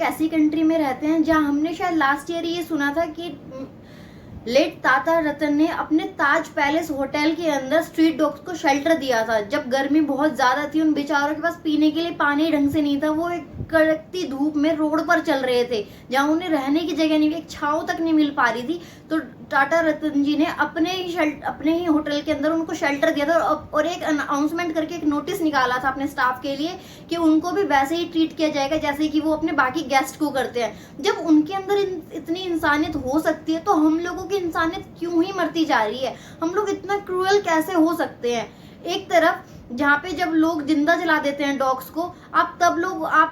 ऐसी कंट्री में रहते हैं जहां हमने शायद लास्ट ईयर ये सुना था कि लेट ताता रतन ने अपने ताज पैलेस होटल के अंदर स्ट्रीट डॉग्स को शेल्टर दिया था। जब गर्मी बहुत ज्यादा थी, उन बेचारों के पास पीने के लिए पानी ढंग से नहीं था, वो एक कड़कती धूप में रोड पर चल रहे थे जहां उन्हें रहने की जगह नहीं, एक छांव तक नहीं मिल पा रही थी। तो टाटा रतन जी ने अपने ही होटल के अंदर उनको शेल्टर दिया था और एक अनाउंसमेंट करके एक नोटिस निकाला था अपने स्टाफ के लिए कि उनको भी वैसे ही ट्रीट किया जाएगा जैसे कि वो अपने बाकी गेस्ट को करते हैं। जब उनके अंदर इतनी इंसानियत हो सकती है तो हम लोगों की इंसानियत क्यों ही मरती जा रही है? हम लोग इतना क्रूअल कैसे हो सकते हैं? एक तरफ जहाँ पे जब लोग जिंदा जला देते हैं डॉग्स को, आप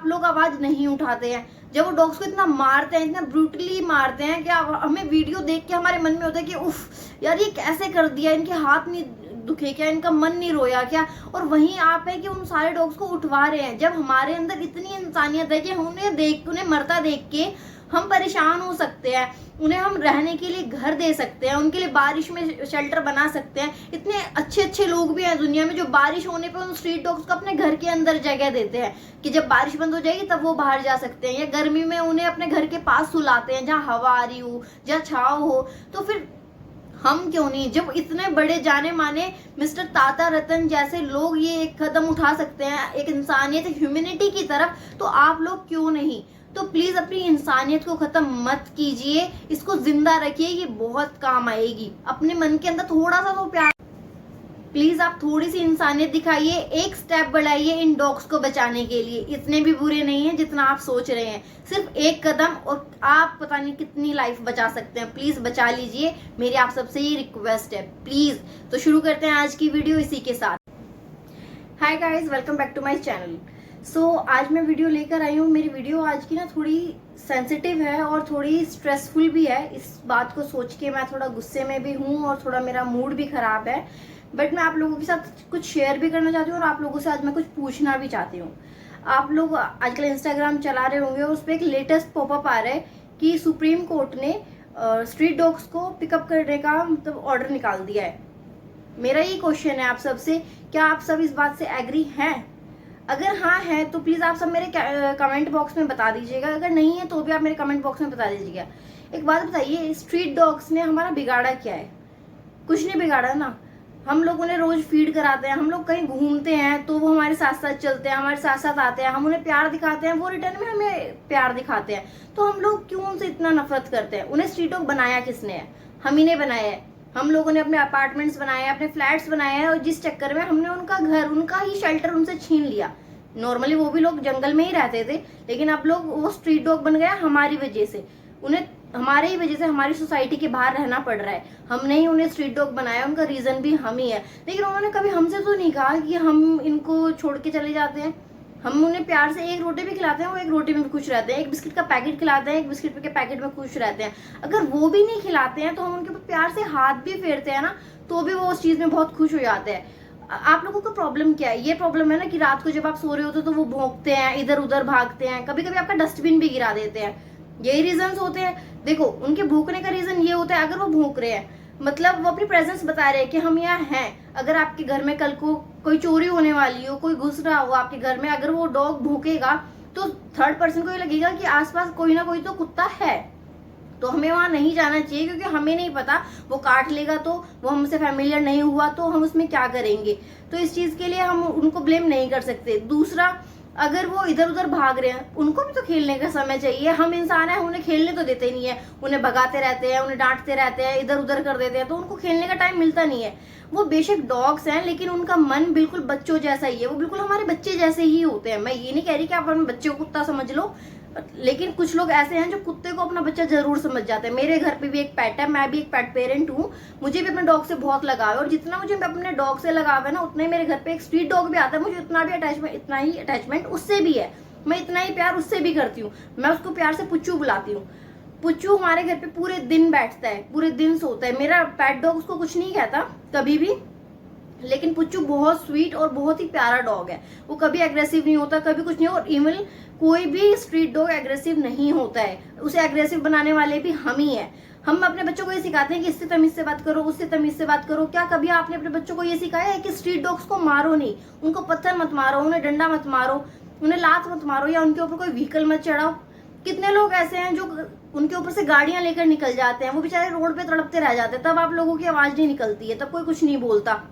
लोग आवाज नहीं उठाते हैं। जब वो डॉग्स को इतना मारते हैं, इतना ब्रूटली मारते हैं कि हमें वीडियो देख के हमारे मन में होता है कि उफ यार ये कैसे कर दिया, इनके हाथ नहीं दुखे क्या, इनका मन नहीं रोया क्या? और वहीं आप है कि उन सारे डॉग्स को उठवा रहे हैं। जब हमारे अंदर इतनी इंसानियत है कि उन्हें मरता देख के हम परेशान हो सकते हैं, उन्हें हम रहने के लिए घर दे सकते हैं, उनके लिए बारिश में शेल्टर बना सकते हैं। इतने अच्छे अच्छे लोग भी हैं दुनिया में जो बारिश होने पे उन स्ट्रीट डॉग्स को अपने घर के अंदर जगह देते हैं कि जब बारिश बंद हो जाएगी तब वो बाहर जा सकते हैं, या गर्मी में उन्हें अपने घर के पास सुलाते हैं जहाँ हवा आ रही हो, जहाँ छाव हो। तो फिर हम क्यों नहीं? जब इतने बड़े जाने माने मिस्टर ताता रतन जैसे लोग ये एक कदम उठा सकते हैं एक इंसानियत ह्यूमैनिटी की तरफ, तो आप लोग क्यों नहीं? तो प्लीज अपनी इंसानियत को खत्म मत कीजिए, इसको जिंदा रखिए, ये बहुत काम आएगी। अपने मन के अंदर थोड़ा सा तो प्यार, प्लीज आप थोड़ी सी इंसानियत दिखाइए, एक स्टेप बढ़ाइए इन डॉग्स को बचाने के लिए। इतने भी बुरे नहीं है जितना आप सोच रहे हैं, सिर्फ एक कदम और आप पता नहीं कितनी लाइफ बचा सकते हैं। प्लीज बचा लीजिए, मेरी आप सबसे ये रिक्वेस्ट है प्लीज। तो शुरू करते हैं आज की वीडियो इसी के साथ। Hi guys, welcome back to my channel. आज मैं वीडियो लेकर आई हूँ। मेरी वीडियो आज की ना थोड़ी सेंसिटिव है और थोड़ी स्ट्रेसफुल भी है। इस बात को सोच के मैं थोड़ा गुस्से में भी हूँ और थोड़ा मेरा मूड भी खराब है, बट मैं आप लोगों के साथ कुछ शेयर भी करना चाहती हूँ और आप लोगों से आज मैं कुछ पूछना भी चाहती हूँ। आप लोग आजकल इंस्टाग्राम चला रहे होंगे, उस पर एक लेटेस्ट पॉपअप आ रहा है कि सुप्रीम कोर्ट ने स्ट्रीट डॉग्स को पिकअप करने का मतलब ऑर्डर निकाल दिया है। मेरा ये क्वेश्चन है आप सबसे, क्या आप सब इस बात से एग्री हैं? अगर हाँ है तो प्लीज आप सब मेरे कमेंट बॉक्स में बता दीजिएगा, अगर नहीं है तो भी आप मेरे कमेंट बॉक्स में बता दीजिएगा। एक बात बताइए, स्ट्रीट डॉग्स ने हमारा बिगाड़ा क्या है? कुछ नहीं बिगाड़ा ना। हम लोग उन्हें रोज फीड कराते हैं, हम लोग कहीं घूमते हैं तो वो हमारे साथ साथ चलते हैं, हमारे साथ साथ आते हैं, हम उन्हें प्यार दिखाते हैं, वो रिटर्न में हमें प्यार दिखाते हैं। तो हम लोग क्यों उनसे इतना नफरत करते हैं? उन्हें स्ट्रीट डॉग बनाया किसने है? हम ही ने बनाया है। हम लोगों ने अपने अपार्टमेंट्स बनाए हैं, अपने फ्लैट्स बनाए हैं, और जिस चक्कर में हमने उनका घर, उनका ही शेल्टर उनसे छीन लिया। नॉर्मली वो भी लोग जंगल में ही रहते थे, लेकिन अब लोग वो स्ट्रीट डॉग बन गया हमारी वजह से। उन्हें हमारे ही वजह से हमारी सोसाइटी के बाहर रहना पड़ रहा है। हमने ही उन्हें स्ट्रीट डॉग बनाया, उनका रीजन भी हम ही है। लेकिन उन्होंने कभी हमसे तो नहीं कहा कि हम इनको छोड़ के चले जाते हैं। हम उन्हें प्यार से एक रोटी भी खिलाते हैं, वो एक रोटी में भी खुश रहते हैं, एक बिस्किट का पैकेट खिलाते हैं, एक बिस्किट के पैकेट में खुश रहते हैं। अगर वो भी नहीं खिलाते हैं तो हम उनके ऊपर प्यार से हाथ भी फेरते हैं ना, तो भी वो उस चीज में बहुत खुश हो जाते हैं। आप लोगों को प्रॉब्लम क्या है? ये प्रॉब्लम है ना कि रात को जब आप सो रहे होते तो वो भौंकते हैं, इधर उधर भागते हैं, कभी कभी आपका डस्टबिन भी गिरा देते हैं। यही रीजन होते हैं। देखो, उनके भूखने का रीजन ये होता है, अगर वो भूख रहे हैं मतलब वो अपनी प्रेजेंस बता रहे हैं कि हम यहाँ हैं। अगर आपके घर में कल को कोई चोरी होने वाली हो, कोई घुस रहा हो आपके घर में, अगर वो डॉग भूखेगा तो थर्ड पर्सन को ये लगेगा कि आसपास कोई ना कोई तो कुत्ता है, तो हमें वहां नहीं जाना चाहिए, क्योंकि हमें नहीं पता वो काट लेगा तो, वो हमसे फैमिलियर नहीं हुआ तो हम उसमें क्या करेंगे। तो इस चीज के लिए हम उनको ब्लेम नहीं कर सकते। दूसरा, अगर वो इधर उधर भाग रहे हैं, उनको भी तो खेलने का समय चाहिए। हम इंसान है, उन्हें खेलने तो देते नहीं है, उन्हें भगाते रहते हैं, उन्हें डांटते रहते हैं, इधर उधर कर देते हैं, तो उनको खेलने का टाइम मिलता नहीं है। वो बेशक डॉग्स हैं, लेकिन उनका मन बिल्कुल बच्चों जैसा ही है, वो बिल्कुल हमारे बच्चे जैसे ही होते हैं। मैं ये नहीं कह रही कि आप अपने बच्चे को कुत्ता समझ लो, लेकिन कुछ लोग ऐसे हैं जो कुत्ते को अपना बच्चा जरूर समझ जाते हैं। मेरे घर पे भी एक पेट है, मैं भी एक पेट पेरेंट हूँ, मुझे भी अपने डॉग से बहुत लगाव है, और जितना मुझे अपने डॉग से लगाव है ना, उतना ही मेरे घर पे एक स्ट्रीट डॉग भी आता है, मुझे उतना ही अटैचमेंट उससे भी है। मैं इतना ही प्यार उससे भी करती हूँ। मैं उसको प्यार से पुच्चू बुलाती हूँ। पुच्चू हमारे घर पे पूरे दिन बैठता है, पूरे दिन सोता है। मेरा पेट डॉग उसको कुछ नहीं कहता कभी भी, लेकिन पुच्चू बहुत स्वीट और बहुत ही प्यारा डॉग है। वो कभी एग्रेसिव नहीं होता, कभी कुछ नहीं। और इवन कोई भी स्ट्रीट डॉग एग्रेसिव नहीं होता है, उसे एग्रेसिव बनाने वाले भी हम ही हैं। हम अपने बच्चों को ये सिखाते हैं कि इससे तमीज से बात करो, उससे तमीज से बात करो। क्या कभी आपने अपने बच्चों को ये सिखाया है कि स्ट्रीट डॉग्स को मारो नहीं, उनको पत्थर मत मारो, उन्हें डंडा मत मारो, उन्हें लात मत मारो, या उनके ऊपर कोई व्हीकल मत चढ़ाओ? कितने लोग ऐसे हैं जो उनके ऊपर से गाड़ियां लेकर निकल जाते हैं, वो बेचारे रोड पे तड़पते रह जाते हैं, तब आप लोगों की आवाज नहीं निकलती है, तब कोई कुछ नहीं बोलता।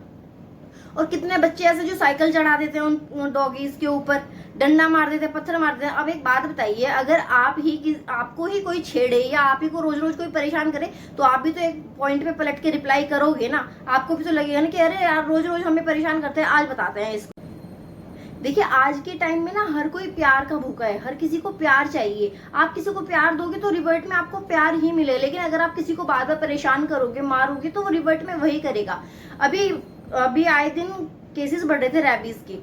और कितने बच्चे ऐसे जो साइकिल चढ़ा देते हैं उन डॉगीज के ऊपर, डंडा मार देते हैं, पत्थर मार देते हैं। अब एक बात बताइए, अगर आपको ही कोई छेड़े या आप ही को रोज रोज कोई परेशान करे, तो आप भी तो एक पॉइंट पे पलट के रिप्लाई करोगे ना। आपको भी तो लगेगा ना कि अरे यार रोज रोज हमें परेशान करते हैं, आज बताते हैं इसको। देखिए आज के टाइम में ना हर कोई प्यार का भूखा है, हर किसी को प्यार चाहिए। आप किसी को प्यार दोगे तो रिवर्ट में आपको प्यार ही मिले, लेकिन अगर आप किसी को बार बार परेशान करोगे, मारोगे, तो वो रिवर्ट में वही करेगा। अभी आए दिन केसेस बढ़ रहे थे रैबीज के,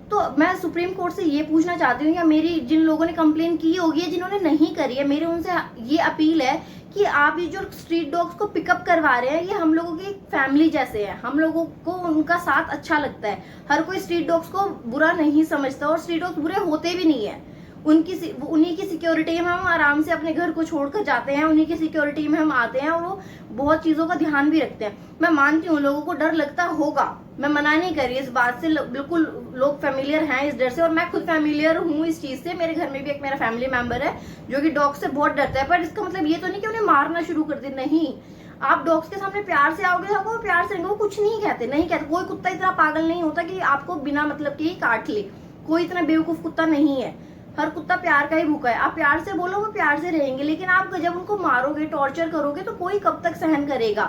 तो मैं सुप्रीम कोर्ट से ये पूछना चाहती हूँ, या मेरी जिन लोगों ने कंप्लेन की होगी, जिन्होंने नहीं करी है, मेरे उनसे ये अपील है कि आप ये जो स्ट्रीट डॉग्स को पिकअप करवा रहे हैं, ये हम लोगों की फैमिली जैसे है, हम लोगों को उनका साथ अच्छा लगता है। हर कोई स्ट्रीट डॉग्स को बुरा नहीं समझता, और स्ट्रीट डॉग्स बुरे होते भी नहीं है। उन्हीं की सिक्योरिटी में हम आराम से अपने घर को छोड़कर जाते हैं, उन्हीं की सिक्योरिटी में हम आते हैं, और वो बहुत चीजों का ध्यान भी रखते हैं। मैं मानती हूँ लोगों को डर लगता होगा, मैं मना नहीं कर रही इस बात से, बिल्कुल लोग फेमिलियर हैं इस डर से, और मैं खुद फेमिलियर हूँ इस चीज से। मेरे घर में भी एक मेरा फैमिली मेंबर है जो कि डॉग से बहुत डरता है, पर इसका मतलब ये तो नहीं कि उन्हें मारना शुरू कर दे, नहीं। आप डॉग्स के सामने प्यार से आओगे, वो प्यार से रहेंगे, वो कुछ नहीं कहते। कोई कुत्ता इतना पागल नहीं होता कि आपको बिना मतलब के ही काट ले, कोई इतना बेवकूफ कुत्ता नहीं है। हर कुत्ता प्यार का ही भूखा है। आप प्यार से बोलो, वो प्यार से रहेंगे, लेकिन आप जब उनको मारोगे, टॉर्चर करोगे, तो कोई कब तक सहन करेगा।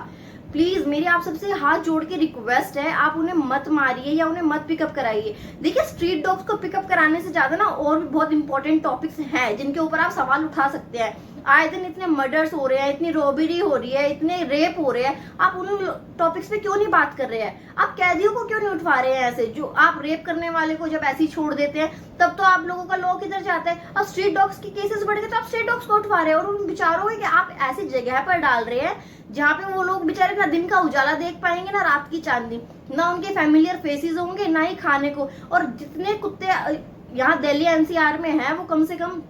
प्लीज मेरी आप सबसे हाथ जोड़ के रिक्वेस्ट है, आप उन्हें मत मारिए या उन्हें मत पिकअप कराइए। देखिए स्ट्रीट डॉग्स को पिकअप कराने से ज्यादा ना और भी बहुत इंपॉर्टेंट टॉपिक्स हैं जिनके ऊपर आप सवाल उठा सकते हैं। आए दिन इतने मर्डर्स हो रहे हैं, इतनी रॉबरी हो रही है, इतने रेप हो रहे हैं, आप उन टॉपिक्स पे क्यों नहीं बात कर रहे हैं? आप कैदियों को क्यों नहीं उठवा रहे हैं ऐसे? जो आप रेप करने वाले को जब ऐसे ही छोड़ देते हैं, तब तो आप लोगों का लॉ किधर जाता है? अब स्ट्रीट डॉग्स के केसेस बढ़ गए तो आप स्ट्रीट डॉग्स को उठवा रहे हैं, और उन बेचारों को आप ऐसी जगह पर डाल रहे हैं जहाँ पे वो लोग बेचारे ना दिन का उजाला देख पाएंगे, ना रात की चांदनी, ना उनके फैमिलियर फेसेस होंगे, ना ही खाने को। और जितने कुत्ते यहाँ दिल्ली एनसीआर में है, वो कम से कम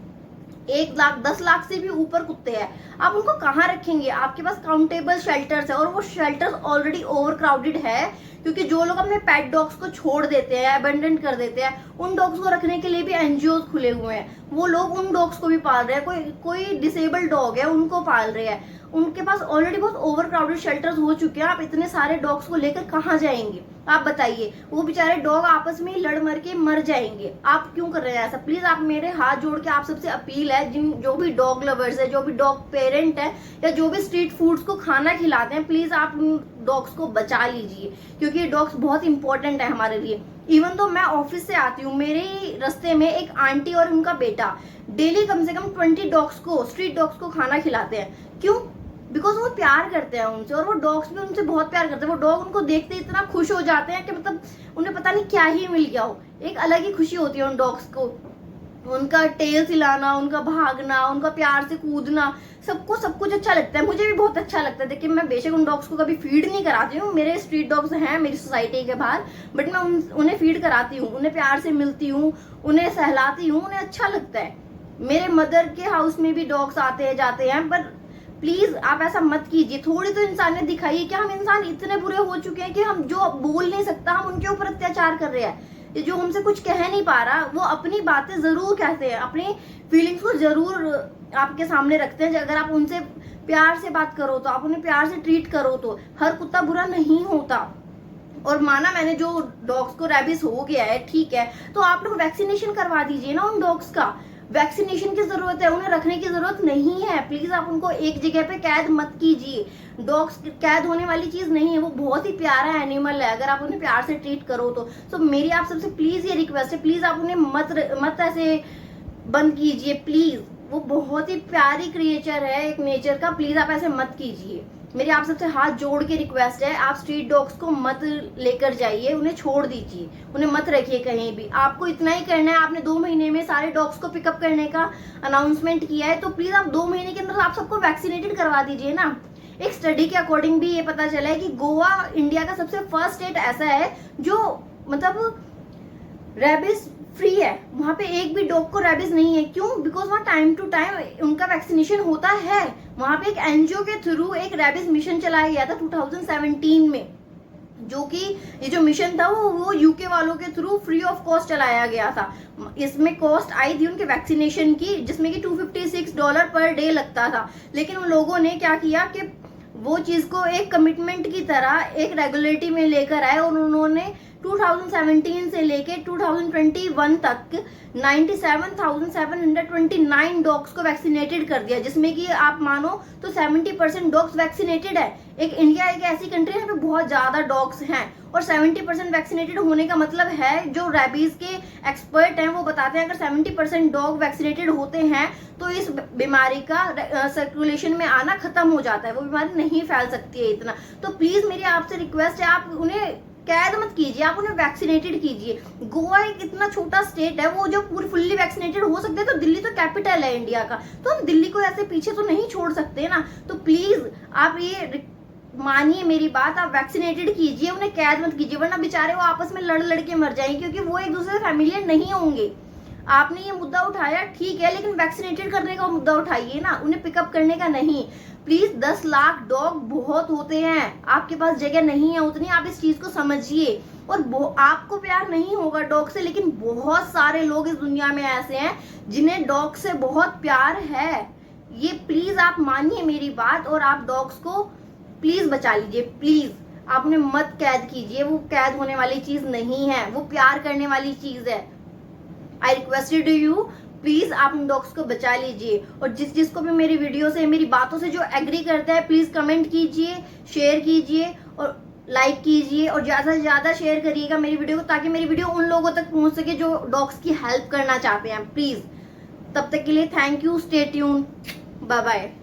1 लाख 10 लाख से भी ऊपर कुत्ते हैं। आप उनको कहाँ रखेंगे? आपके पास काउंटेबल शेल्टर्स है, और वो शेल्टर्स ऑलरेडी ओवर क्राउडेड है, क्योंकि जो लोग अपने पेट डॉग्स को छोड़ देते हैं, अबेंडन कर देते हैं, उन डॉग्स को रखने के लिए भी एनजीओ खुले हुए हैं। वो लोग उन डॉग्स को भी पाल रहे हैं, कोई डिसेबल्ड डॉग है उनको पाल रहे हैं। उनके पास ऑलरेडी बहुत ओवर क्राउडेड शेल्टर्स हो चुके हैं। आप इतने सारे डॉग्स को लेकर कहाँ जाएंगे? आप बताइए। वो बेचारे डॉग आपस में ही लड़ मर के मर जाएंगे। आप क्यों कर रहे हैं ऐसा? प्लीज आप मेरे हाथ जोड़ के आप सबसे अपील है, जो भी डॉग लवर्स है, जो भी डॉग पेरेंट है, या जो भी स्ट्रीट फूड्स को खाना खिलाते हैं, प्लीज आप डॉग्स को बचा लीजिए, क्योंकि ये डॉग्स बहुत इंपॉर्टेंट है हमारे लिए। इवन तो मैं ऑफिस से आती हूँ, मेरे रास्ते में एक आंटी और उनका बेटा डेली कम से कम 20 डॉग्स को, स्ट्रीट डॉग्स को खाना खिलाते हैं। क्यों? बिकॉज वो प्यार करते हैं उनसे, और वो डॉग्स भी उनसे बहुत प्यार करते हैं। वो डॉग उनको देखते ही इतना खुश हो जाते हैं कि मतलब उन्हें पता नहीं क्या ही मिल गया हो। एक अलग ही खुशी होती है उन डॉग्स को, उनका टेल हिलाना, उनका भागना, उनका प्यार से कूदना, सबको सब कुछ अच्छा लगता है। मुझे भी बहुत अच्छा लगता है। देखिए मैं बेशक उन डॉग्स को कभी फीड नहीं कराती हूँ, मेरे स्ट्रीट डॉग्स हैं मेरी सोसाइटी के बाहर, बट मैं उन्हें फीड कराती हूँ, उन्हें प्यार से मिलती हूँ, उन्हें सहलाती हूँ, उन्हें अच्छा लगता है। मेरे मदर के हाउस में भी डॉग्स आते हैं जाते हैं, पर प्लीज आप ऐसा मत कीजिए। थोड़ी तो इंसानियत दिखाइए कि हम इंसान इतने बुरे हो चुके हैं कि हम जो बोल नहीं सकता, हम उनके ऊपर अत्याचार कर रहे हैं। ये जो हमसे कुछ कह नहीं पा रहा, वो अपनी बातें जरूर कहते हैं, अपनी फीलिंग्स को जरूर आपके सामने रखते हैं। अगर आप उनसे प्यार से बात करो, तो आप उन्हें प्यार से ट्रीट करो, तो हर कुत्ता बुरा नहीं होता। और माना मैंने जो डॉग्स को रेबीज हो गया है, ठीक है, तो आप लोग वैक्सीनेशन करवा दीजिए ना उन डॉग्स का। वैक्सीनेशन की जरूरत है, उन्हें रखने की जरूरत नहीं है। प्लीज आप उनको एक जगह पे कैद मत कीजिए। डॉग्स कैद होने वाली चीज नहीं है, वो बहुत ही प्यारा एनिमल है, अगर आप उन्हें प्यार से ट्रीट करो तो मेरी आप सबसे प्लीज ये रिक्वेस्ट है, प्लीज आप उन्हें मत ऐसे बंद कीजिए प्लीज। वो बहुत ही प्यारी क्रिएचर है एक नेचर का, प्लीज आप ऐसे मत कीजिए। मेरी आप सबसे हाथ जोड़ के रिक्वेस्ट है, आप स्ट्रीट डॉग्स को मत लेकर जाइए, उन्हें छोड़ दीजिए, उन्हें मत रखिए कहीं भी। आपको इतना ही करना है, आपने 2 महीने में सारे डॉग्स को पिकअप करने का अनाउंसमेंट किया है, तो प्लीज आप 2 महीने के अंदर आप सबको वैक्सीनेटेड करवा दीजिए ना। एक स्टडी के अकॉर्डिंग भी ये पता चला है कि गोवा इंडिया का सबसे फर्स्ट स्टेट ऐसा है जो मतलब रेबीज फ्री है। वहां पे एक भी डॉग को रेबीज नहीं है। क्यों? बिकॉज वहाँ टाइम टू टाइम उनका वैक्सीनेशन होता है। वहां पे एक एनजीओ के थ्रू एक रेबीज मिशन चलाया गया था 2017 में। जो कि ये जो मिशन था वो यूके वालों के थ्रू फ्री ऑफ कॉस्ट चलाया गया था। इसमें कॉस्ट आई थी उनके वैक्सीनेशन की, जिसमें कि $256 पर डे लगता था। लेकिन उन लोगों ने क्या किया कि वो चीज को एक कमिटमेंट की तरह एक रेगुलेटरी में लेकर आए और उन्होंने 2017 से लेके 2021 तक 97,729 डॉग्स को वैक्सीनेटेड कर दिया, जिसमें कि आप मानो तो 70% डॉग्स वैक्सीनेटेड है। इंडिया एक ऐसी कंट्री है जहाँ पे बहुत ज्यादा डॉग्स हैं और 70% वैक्सीनेटेड होने का मतलब है, जो रेबीज के एक्सपर्ट हैं वो बताते हैं, अगर 70% डॉग वैक्सीनेटेड होते हैं तो इस बीमारी का सर्कुलेशन में आना खत्म हो जाता है, वो बीमारी नहीं फैल सकती है इतना। तो प्लीज मेरी आपसे रिक्वेस्ट है, आप उन्हें कैद मत कीजिए, आप उन्हें वैक्सीनेटेड कीजिए। गोवा एक इतना छोटा स्टेट है, वो जो पूरी फुल्ली वैक्सीनेटेड हो सकते हैं, तो दिल्ली तो कैपिटल है इंडिया का, तो हम दिल्ली को ऐसे पीछे तो नहीं छोड़ सकते ना। तो प्लीज आप ये मानिए मेरी बात, आप वैक्सीनेटेड कीजिए, उन्हें कैद मत कीजिए, वरना बेचारे वो आपस में लड़ लड़ के मर जाएंगे, क्योंकि वो एक दूसरे से फैमिलियर नहीं होंगे। आपने ये मुद्दा उठाया ठीक है, लेकिन वैक्सीनेटेड करने का मुद्दा उठाइए ना, उन्हें पिकअप करने का नहीं। प्लीज 10 लाख डॉग बहुत होते हैं, आपके पास जगह नहीं है उतनी, आप इस चीज को समझिए। और आपको प्यार नहीं होगा डॉग से, लेकिन बहुत सारे लोग इस दुनिया में ऐसे हैं जिन्हें डॉग से बहुत प्यार है। ये प्लीज आप मानिए मेरी बात, और आप डॉग्स को प्लीज बचा लीजिए। प्लीज आप उन्हें मत कैद कीजिए, वो कैद होने वाली चीज नहीं है, वो प्यार करने वाली चीज है। आई रिक्वेस्टेड यू, प्लीज आप उन डॉग्स को बचा लीजिए। और जिसको भी मेरी वीडियो से, मेरी बातों से जो एग्री करता है, प्लीज कमेंट कीजिए, शेयर कीजिए और लाइक कीजिए, और ज्यादा से ज्यादा शेयर करिएगा मेरी वीडियो को, ताकि मेरी वीडियो उन लोगों तक पहुंच सके जो डॉग्स की हेल्प करना चाहते हैं। प्लीज तब तक के लिए thank you, stay tune, bye bye.